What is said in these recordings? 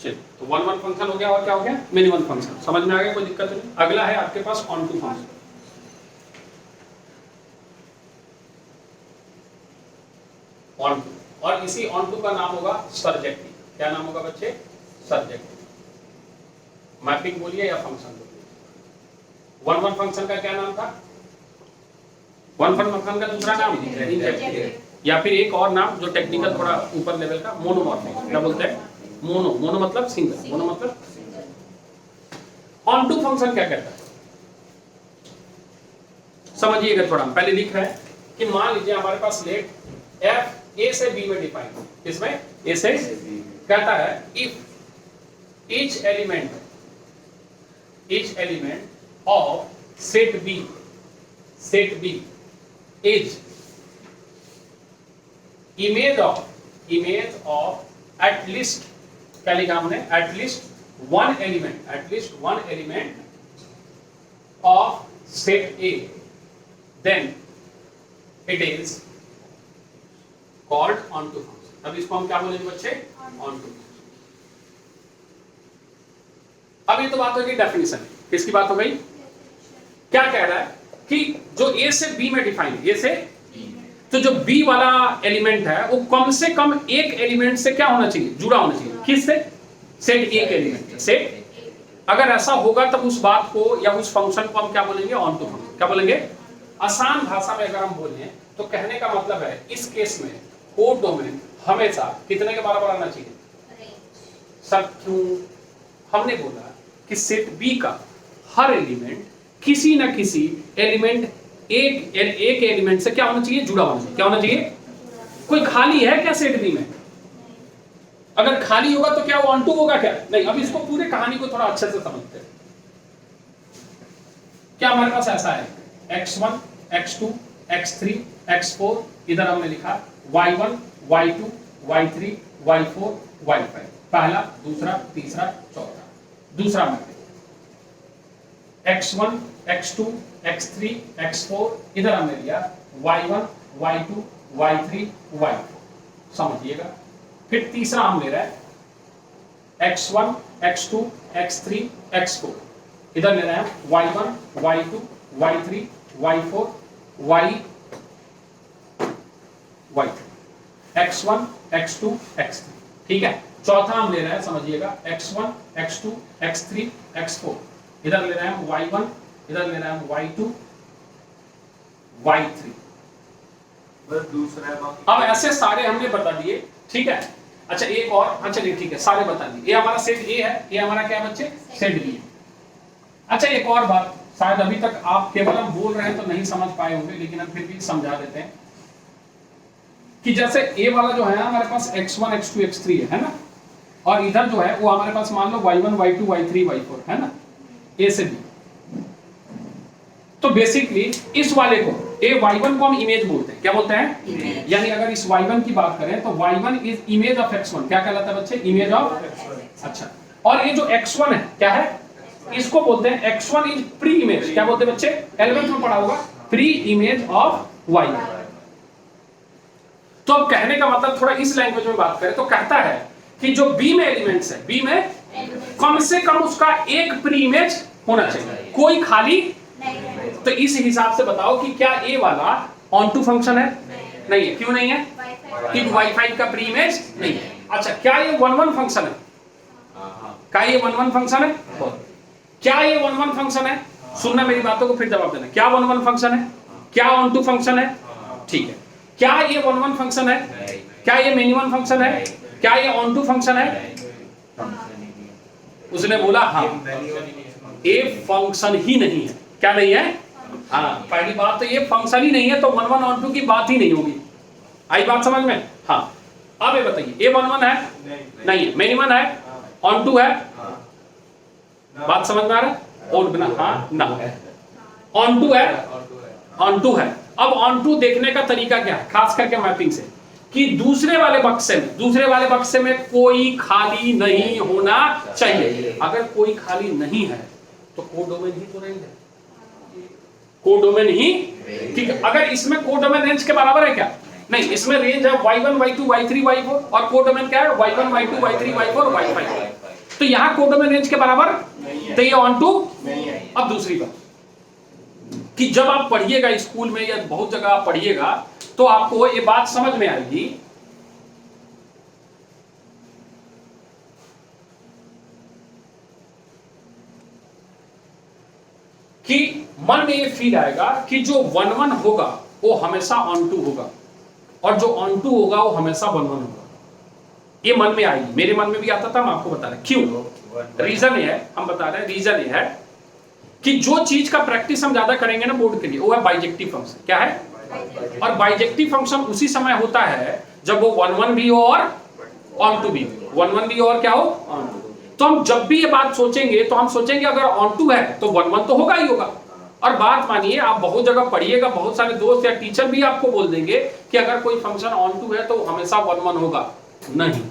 चलिए, तो one one function हो गया और क्या हो गया, मेनी वन फंक्शन। समझ में आ गया, कोई दिक्कत नहीं। अगला है आपके पास onto function. Onto, और इसी ऑन टू का नाम होगा सर्जेक्टिव। क्या नाम होगा बच्चे, सर्जेक्टिव। मैपिंग बोलिए या फंक्शन बोलिए। वन वन फंक्शन का क्या नाम था, वन वन फंक्शन का दूसरा नाम इंजेक्टिव, या फिर एक और नाम जो टेक्निकल थोड़ा ऊपर लेवल का, मोनोमॉर्फिक। क्या बोलते हैं, मोनो। मोनो मतलब सिंगल, मोनो मतलब। ऑन टू फंक्शन क्या कहता है, समझिएगा थोड़ा। हम पहले लिख रहे हैं कि मान लीजिए हमारे पास लेट f a से b में डिफाइन, इसमें a से कहता है if each element of set b is image of at least, क्या लिखा हमने, at least one element of set A, then it is called onto function। अब इसको हम क्या बोलेंगे बच्चे, onto। अब ये तो बात हो गई डेफिनेशन, किसकी बात हो गई, क्या कह रहा है कि जो A से B में डिफाइन है, A से, तो जो B वाला एलिमेंट है वो कम से कम एक एलिमेंट से क्या होना चाहिए, जुड़ा होना चाहिए। किससे, सेट A के एलिमेंट, सेट। अगर ऐसा होगा तब उस बात को या उस फंक्शन को हम क्या बोलेंगे, ऑन टू फंक्शन। क्या बोलेंगे, आसान भाषा में अगर हम बोलें तो कहने का मतलब है इस केस में कोड डोमेन हमेशा कितने के बराबर आना चाहिए, सर क्यों, हमने बोला कि सेट बी का हर एलिमेंट किसी ना किसी एलिमेंट एक एलिमेंट से क्या होना चाहिए, जुड़ा होना चाहिए। क्या होना चाहिए, कोई खाली है क्या सेट बी में, अगर खाली होगा तो क्या वो ऑन टू होगा क्या, नहीं। अब इसको पूरे कहानी को थोड़ा अच्छे से समझते हैं। क्या हमारे पास ऐसा है x1 x2 x3 x4, इधर हमने लिखा y1 y2 y3 y4 y5, पहला दूसरा तीसरा चौथा। दूसरा mapping x1 x2 x3 x4, इधर हमने लिया y1 y2 y3 y4, समझिएगा। फिर तीसरा हम ले रहे हैं x1 x2 x3 x4, इधर ले रहे हैं y1 y2 y3 y4 y3 x1 x2 x3, ठीक है। चौथा हम ले रहे हैं, समझिएगा, x1 x2 x3 x4, इधर ले रहे हैं y1, इधर ले रहे हैं y2 y3। अब ऐसे सारे हमने बता दिए, ठीक है। अच्छा एक और, अच्छा ठीक है, सारे बता दिए। ये हमारा सेट ए है, ये हमारा क्या है बच्चे, सेट बी है। अच्छा एक और बात, शायद अभी तक आप केवल हम बोल रहे हैं तो नहीं समझ पाए होंगे, लेकिन हम फिर भी समझा देते हैं कि जैसे ए वाला जो है हमारे पास x1 x2 x3 है ना, और इधर जो है वो हमारे पास मान लो y1 y2 y3 y4 है ना, ए से बी। तो बेसिकली इस वाले को y1 को हम इमेज बोलते हैं। क्या बोलते हैं, यानी अगर इस y1 की बात करें तो y1 is image of x1। क्या कहलाता है बच्चे, इमेज ऑफ x1। अच्छा, और ये जो x1 है क्या है, इसको बोलते हैं x1 इज प्री इमेज। क्या बोलते हैं बच्चे, 11th में पढ़ा होगा, प्री इमेज ऑफ y1। तो अब कहने का मतलब थोड़ा इस लैंग्वेज में बात करें तो कहता है कि जो B में एलिमेंट्स है, B में कम से कम उसका एक प्री इमेज होना चाहिए, कोई खाली नहीं। तो इस हिसाब से बताओ कि क्या A वाला ऑन टू फंक्शन है, नहीं है। क्यों नहीं है, कि वाईफाई का प्री इमेज नहीं है। अच्छा क्या ये वन वन फंक्शन है, क्या ये वन वन फंक्शन है, क्या ये वन वन फंक्शन है, सुनना मेरी बातों को फिर जवाब देना। क्या वन वन फंक्शन है, क्या ऑन टू फंक्शन है, ठीक है। क्या ये वन वन फंक्शन है, क्या ये मेनी वन फंक्शन है, क्या ये ऑन टू फंक्शन है, उसने बोला हाँ, ये फंक्शन ही नहीं है। क्या नहीं है, हाँ, पहली बात तो ये फंक्शन ही नहीं है, तो वन वन ऑन टू की बात ही नहीं होगी। आई बात समझ में, हाँ। अब ये बताइए, ये वन वन है, नहीं है, मेनी वन है, ऑन टू है, बात समझ में आ रहा है, और बिना हाँ ना, ऑन टू है, ऑन टू है। अब ऑन टू देखने का तरीका क्या है, खास करके मैपिंग से, कि दूसरे वाले बक्से में कोई खाली नहीं होना चाहिए। अगर कोई खाली नहीं है तो कोडोमेन ही तो रहेंगे, कोडोमेन ही, ठीक है। अगर इसमें कोडोमेन रेंज के बराबर है क्या, नहीं, इसमें रेंज है y1 y2 y3 y4, और कोडोमेन क्या है y1 y2 y3 y4 y5। तो यहाँ कोडोमेन रेंज के बराबर तो ये ऑन टू। अब दूसरी बात कि जब आप पढ़िएगा स्कूल में या बहुत जगह आप पढ़िएगा तो आपको ये बात समझ में आएगी कि मन में ये फील आएगा कि जो 1-1 होगा वो हमेशा ऑन टू होगा और जो ऑन टू होगा वो हमेशा 1-1 होगा। ये मन में आएगी, मेरे मन में भी आता था, मैं आपको बता रहा क्यों। रीजन ये है, हम बता रहे हैं रीजन ये है कि जो चीज का प्रैक्टिस हम ज्यादा करेंगे ना बोर्ड के लिए वो है बाइजेक्टिव फंक्शन। क्या है? और बाइजेक्टिव फंक्शन उसी समय होता है जब वो 1-1 भी हो और ऑन टू भी हो। 1-1 भी हो और क्या हो, ऑन टू। तो हम जब भी ये बात सोचेंगे तो हम सोचेंगे अगर ऑन टू है तो 1-1 तो होगा ही होगा। और बात मानिए, आप बहुत जगह पढ़िएगा, बहुत सारे दोस्त या टीचर भी आपको बोल देंगे कि अगर कोई फंक्शन ऑन टू है तो हमेशा 1-1 होगा। नहीं,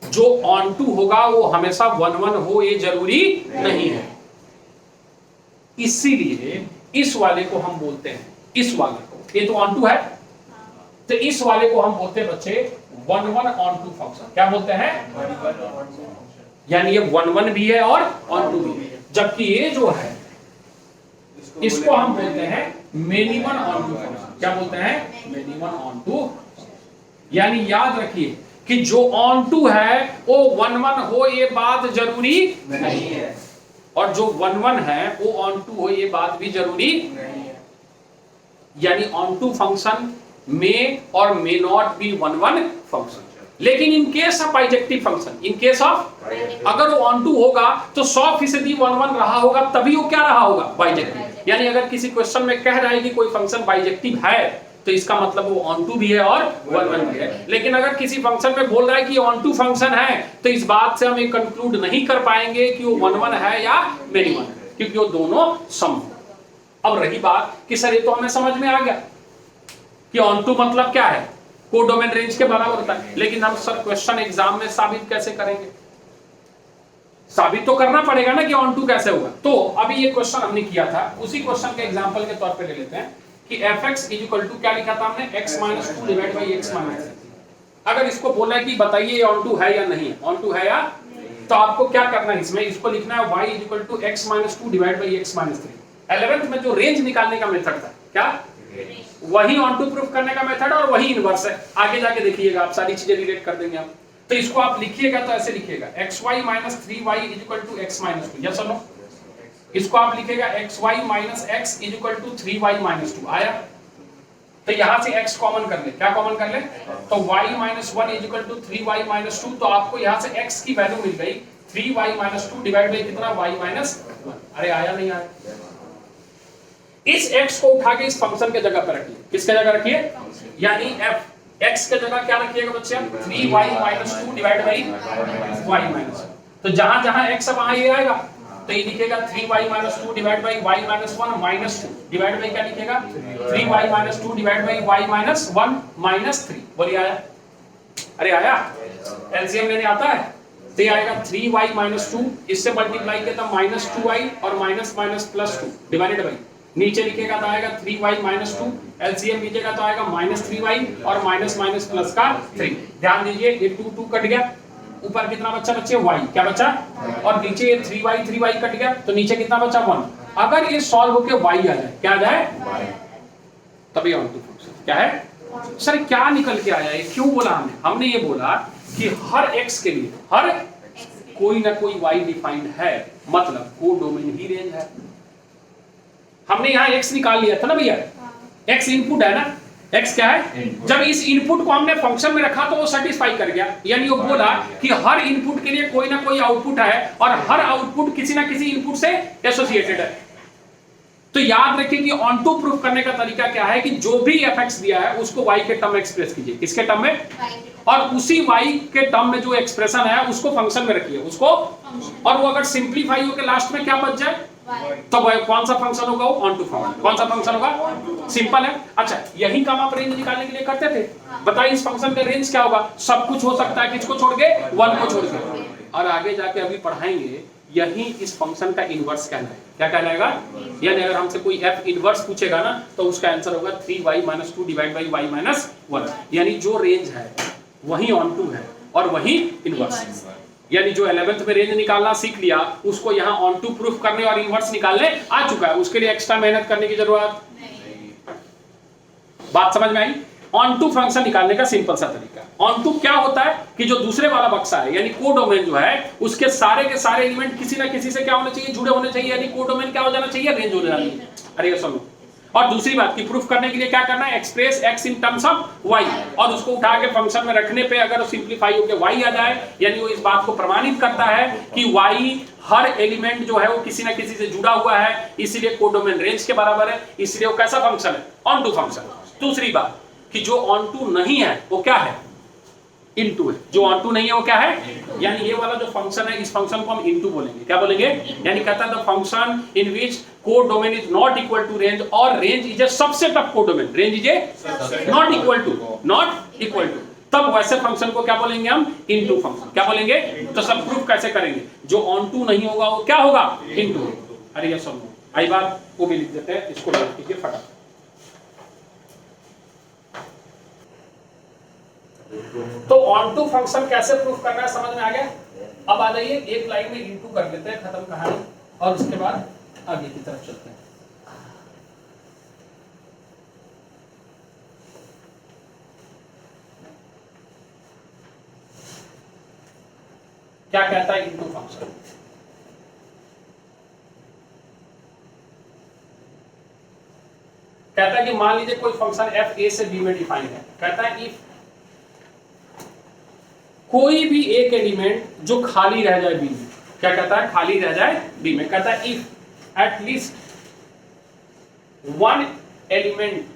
जो ऑन टू होगा वो हमेशा 1-1 हो ये जरूरी नहीं है। इसीलिए इस वाले को हम बोलते हैं, इस वाले को, ये तो ऑन टू है, तो इस वाले को हम बोलते हैं बच्चे 1-1 ऑन टू फंक्शन। क्या बोलते हैं? यानी ये 1-1 भी है और ऑन टू भी है। जबकि ये जो है इसको हम बोलते हैं many one onto function. क्या बोलते हैं? Many one onto. यानी याद रखिए कि जो ऑन टू है वो 1-1 हो ये बात जरूरी नहीं है और जो 1-1 है वो ऑन टू हो ये बात भी जरूरी नहीं है। यानी ऑन टू फंक्शन में और मे नॉट बी 1-1 फंक्शन। लेकिन in case of bijective function, in case of अगर वो ऑन टू होगा तो 100% 1-1 रहा होगा, तभी वो क्या रहा होगा, बाइजेक्टिव। यानी अगर किसी क्वेश्चन में कह रहा है कि कोई फंक्शन बाइजेक्टिव है तो इसका मतलब वो ऑन टू भी है और 1-1 भी है। लेकिन अगर किसी फंक्शन में बोल रहा है कि ऑन टू फंक्शन है तो इस बात से हम ये कंक्लूड नहीं कर पाएंगे कि वो 1-1 है या मेनी वन है, क्योंकि वो दोनों सम। अब रही बात कि सर ये तो हमें समझ में आ गया कि ऑन टू मतलब क्या है, कोडोमेन रेंज के बराबर होता है। लेकिन हम सर क्वेश्चन एग्जाम में साबित कैसे करेंगे? साबित तो करना पड़ेगा ना कि ऑन टू कैसे होगा। तो अभी ये क्वेश्चन हमने किया था, उसी क्वेश्चन के एग्जांपल के तौर पे ले लेते हैं कि fx इक्वल टू क्या लिखा था हमने, x-2 डिवाइड बाई x-3। अगर इसको बोला है कि बताइए ऑन टू है या नहीं, ऑन टू है या, तो आपको क्या करना है, इसमें इसको लिखना है y equal to x-2 divide by x-3। 11th में जो रेंज निकालने का मेथड था, क्या वही ऑन टू प्रूफ करने का मेथड और वही इनवर्स है। आगे जाके देखिएगा आप, सारी चीजें रिलेट कर देंगे आप। तो इसको आप लिखिएगा तो ऐसे लिखिएगा xy minus 3y equal to x minus 2। Yes और नो? इसको आप लिखिएगा xy minus x equal to 3y minus 2। आया? तो यहां से x कॉमन कर ले। क्या कॉमन कर ले? तो y minus 1 equal to 3y minus 2। तो आपको यहां से x की वैल्यू मिल गई 3y माइनस 2 डिवाइड बाई कितना, y माइनस 1। अरे आया नहीं आया? इस x को उठा के इस फंक्शन के जगह पर रखिए। किसके जगह रखिए? यानी f x के जगह क्या रखिएगा बच्चे? 3y minus 2 divide by y minus 1। तो जहां जहां x है वहां ये आएगा, तो ये लिखेगा 3y minus 2 divide by y minus 1 minus 2 divide by क्या लिखेगा, 3y minus 2 divide by y minus 1 minus 3। बोलिए आया? अरे आया? एलसीएम लेने आता है तो ये आएगा 3y माइनस 2, इससे मल्टीप्लाई किया था माइनस 2y और minus minus plus 2 divided by, नीचे लिखेगा तो आएगा 3y माइनस 2, एलसीएम लीजिएगा तो आएगा माइनस 3y और माइनस माइनस प्लस का 3। ध्यान दीजिए ये 2 कट गया, ऊपर कितना बच्चा बच्चे y, क्या बचा, और नीचे ये 3y कट गया तो नीचे कितना बचा 1। अगर ये सॉल्व होके y आ जाए, क्या आ जाए, तभी ऑन टू फंक्शन क्या है। सर क्या निकल के आया, ये क्यों बोला हमने? हमने ये बोला कि हर x के लिए हर कोई ना कोई y डिफाइंड है, मतलब कोडोमेन ही रेंज है। हमने यहाँ x निकाल लिया था ना भैया, x इनपुट है ना, x क्या है, जब इस इनपुट को हमने फंक्शन में रखा तो वो सेटिस्फाई कर गया। यानी वो बोला कि हर इनपुट के लिए कोई ना कोई आउटपुट है और हर आउटपुट किसी ना किसी इनपुट से एसोसिएटेड है। तो याद रखिए कि ऑन टू प्रूफ करने का तरीका क्या है कि जो भी fx दिया है उसको y के टर्म में एक्सप्रेस कीजिए। किसके टर्म में? और उसी y के टर्म में जो एक्सप्रेशन है उसको फंक्शन में रखिए उसको, और वो अगर सिंप्लीफाई होकर लास्ट में क्या बच जाए तो कौन सा फंक्शन होगा, वो ऑन टू फंक्शन। कौन सा फंक्शन होगा? सिंपल है। अच्छा यही काम आप रेंज निकालने के लिए करते थे। बताइए इस फंक्शन का रेंज क्या होगा? सब कुछ हो सकता है, किसको छोड़ के, 1 को छोड़ के। और आगे जाके अभी पढ़ाएंगे यही इस फंक्शन का इनवर्स कहना है। क्या कहलाएगा? यानी अगर हमसे कोई f इनवर्स पूछेगा ना तो उसका आंसर होगा 3y minus 2 divide by y minus 1। यानी जो रेंज है वही ऑन टू है और वही इनवर्स। यानी जो 11th में रेंज निकालना सीख लिया उसको यहाँ ऑन टू प्रूफ करने और इनवर्स निकालने आ चुका है, उसके लिए एक्स्ट्रा मेहनत करने की जरूरत नहीं। बात समझ में आई? ऑन टू फंक्शन निकालने का सिंपल सा तरीका। ऑन टू क्या होता है कि जो दूसरे वाला बक्सा है यानी कोडोमेन जो है उसके सारे के सारे एलिमेंट किसी ना किसी से क्या होने चाहिए, जुड़े होने चाहिए, यानी कोडोमेन क्या हो जाना चाहिए, रेंज हो जाना चाहिए। अरे सुनो, और दूसरी बात की प्रूफ करने के लिए क्या करना है, express x in terms of y, और उसको उठा के फंक्शन में रखने पे अगर सिंपलीफाई होकर y आ जाए यानी वो इस बात को प्रमाणित करता है कि y हर एलिमेंट जो है वो किसी ना किसी से जुड़ा हुआ है, इसीलिए कोडोमेन रेंज के बराबर है, इसलिए वो कैसा फंक्शन है, ऑन टू फंक्शन। दूसरी बात कि जो ऑन टू नहीं है वो क्या है, इनटू है। जो ऑन टू नहीं है वो क्या है, यानी ये वाला जो फंक्शन है इस फंक्शन को हम इनटू बोलेंगे। क्या बोलेंगे, यानी कहता है the function in which codomain is not equal to range और range is a subset of codomain. Range is a not equal to तब वैसे फंक्शन को क्या बोलेंगे हम, इनटू फंक्शन। क्या बोलेंगे, तो सब प्रूफ कैसे करेंगे, जो ऑन टू नहीं होगा वो क्या होगा, इनटू। अरे ये सुनो, आई बात वो भी लिख देते हैं, इसको लिख दीजिए फटाफट। तो ऑन टू फंक्शन कैसे प्रूफ करना है समझ में आ गया। अब आ जाइए एक लाइन में इनटू कर लेते हैं, खत्म कहानी, और उसके बाद आगे की तरफ चलते हैं। क्या कहता है इनटू फंक्शन, कहता है कि मान लीजिए कोई फंक्शन f a से b में डिफाइन है, कहता है इफ कोई भी एक एलिमेंट जो खाली रह जाए बी में, क्या कहता है, खाली रह जाए बी में, कहता है if at least one element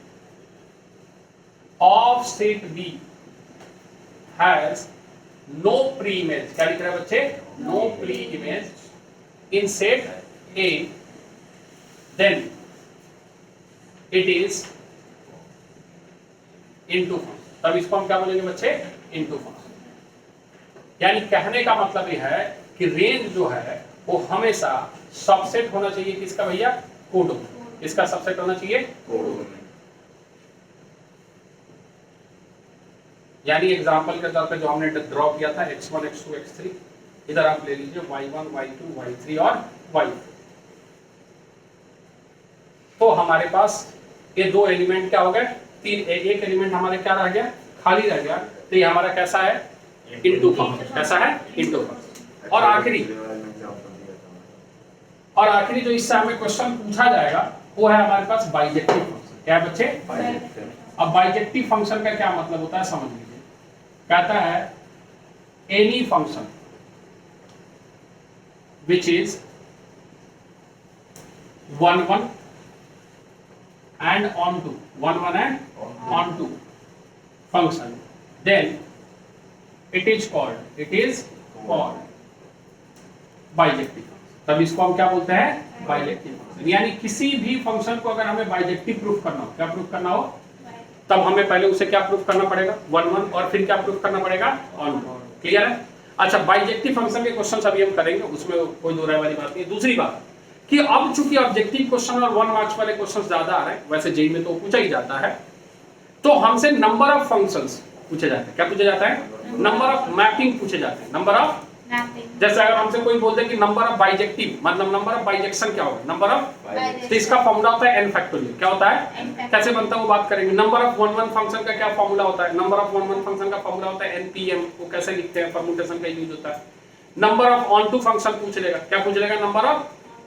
of set B has no preimage. क्या लिख रहा है बच्चे, no preimage in set A, then it is into function. तब इसको हम क्या बोलेंगे बच्चे, इनटू फंक्शन। यानी कहने का मतलब यह है कि रेंज जो है वो हमेशा सबसेट होना चाहिए किसका भैया, कोडोमेन। इसका सबसेट होना चाहिए कोडोमेन। यानी एग्जांपल के तौर पे जो हमने ड्रॉ किया था x1 x2 x3, इधर आप ले लीजिए y1 y2 y3 और y4। तो हमारे पास ये दो एलिमेंट क्या हो गए, तीन, एक एलिमेंट हमारे क्या रह गया, खाली रह गया, तो ये हमारा कैसा है, इनटू फंक्शन। कैसा है, इनटू फंक्शन। और आखिरी जो इससे हमें क्वेश्चन पूछा जाएगा वो है हमारे पास बाइजेक्टिव फंक्शन। क्या है बच्चे, बाइजेक्टिव। अब बाइजेक्टिव फंक्शन का क्या मतलब होता है समझ लीजिए। कहता है any function which is 1 1 and on to 1 1 and on to function, then it is called bijective. तब इसको हम क्या बोलते हैं, बाइजेक्टिव फंक्शन। यानी किसी भी फंक्शन को अगर हमें बाइजेक्टिव प्रूफ करना हो, क्या प्रूफ करना हो, तब हमें पहले उसे क्या प्रूफ करना पड़ेगा, 1 1, और फिर क्या प्रूफ करना पड़ेगा, ऑन टू। क्लियर है। अच्छा, बाइजेक्टिव फंक्शन के क्वेश्चन अभी हम करेंगे, उसमें कोई दो राय वाली बात नहीं। दूसरी बात कि अब चूंकि ऑब्जेक्टिव क्वेश्चन और 1 मार्क्स वाले क्वेश्चन ज्यादा आ रहे हैं, वैसे जेईई में तो पूछा ही जाता है, तो हमसे नंबर ऑफ फंक्शंस पूछे जाते हैं। क्या पूछा जाता है, नंबर ऑफ मैपिंग पूछे जाते हैं, नंबर ऑफ मैपिंग। जैसे अगर हमसे कोई बोलते हैं कि नंबर ऑफ बाइजेक्टिव मतलब नंबर ऑफ बाइजेक्शन क्या होगा, नंबर ऑफ, तो इसका फॉर्मूला होता है n फैक्टोरियल। क्या होता है, कैसे बनता है वो बात करेंगे। नंबर ऑफ 1 1 फंक्शन का क्या फॉर्मूला होता है, नंबर ऑफ 1 1 फंक्शन का फॉर्मूला होता है npm, वो कैसे लिखते हैं, परम्यूटेशन का यूज होता है। Number of onto function पूछ लेगा, क्या पूछ लेगा,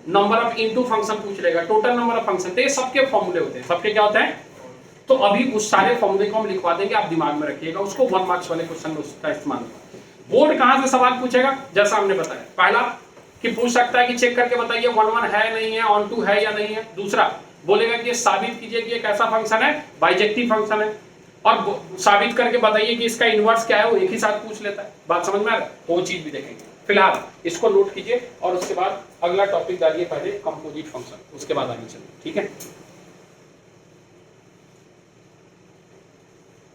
नंबर ऑफ इनटू फंक्शन पूछ लेगा, टोटल नंबर ऑफ फंक्शन। तो ये सबके फॉर्मूले होते हैं, सबके क्या होते हैं। तो अभी उस सारे फॉर्मूले को हम लिखवा देंगे, आप दिमाग में रखिएगा उसको, 1 मार्क्स वाले क्वेश्चन में उसका इस्तेमाल। बोर्ड कहां से सवाल पूछेगा, जैसा हमने बताया, पहला कि पूछ सकता है कि चेक करके बताइए 1 1 है नहीं है, ऑन टू है या नहीं है। दूसरा बोलेगा कि ये साबित कीजिए कि ये कैसा फंक्शन है, बाइजेक्टिव फंक्शन है, और साबित करके बताइए कि इसका इनवर्स क्या है, वो एक ही साथ पूछ लेता है। बात समझ में आ रहा है, वो चीज भी देखेंगे। फिलहाल इसको नोट कीजिए और उसके बाद अगला टॉपिक डालिए, पहले कंपोजिट फंक्शन, उसके बाद आगे चलिए, ठीक है।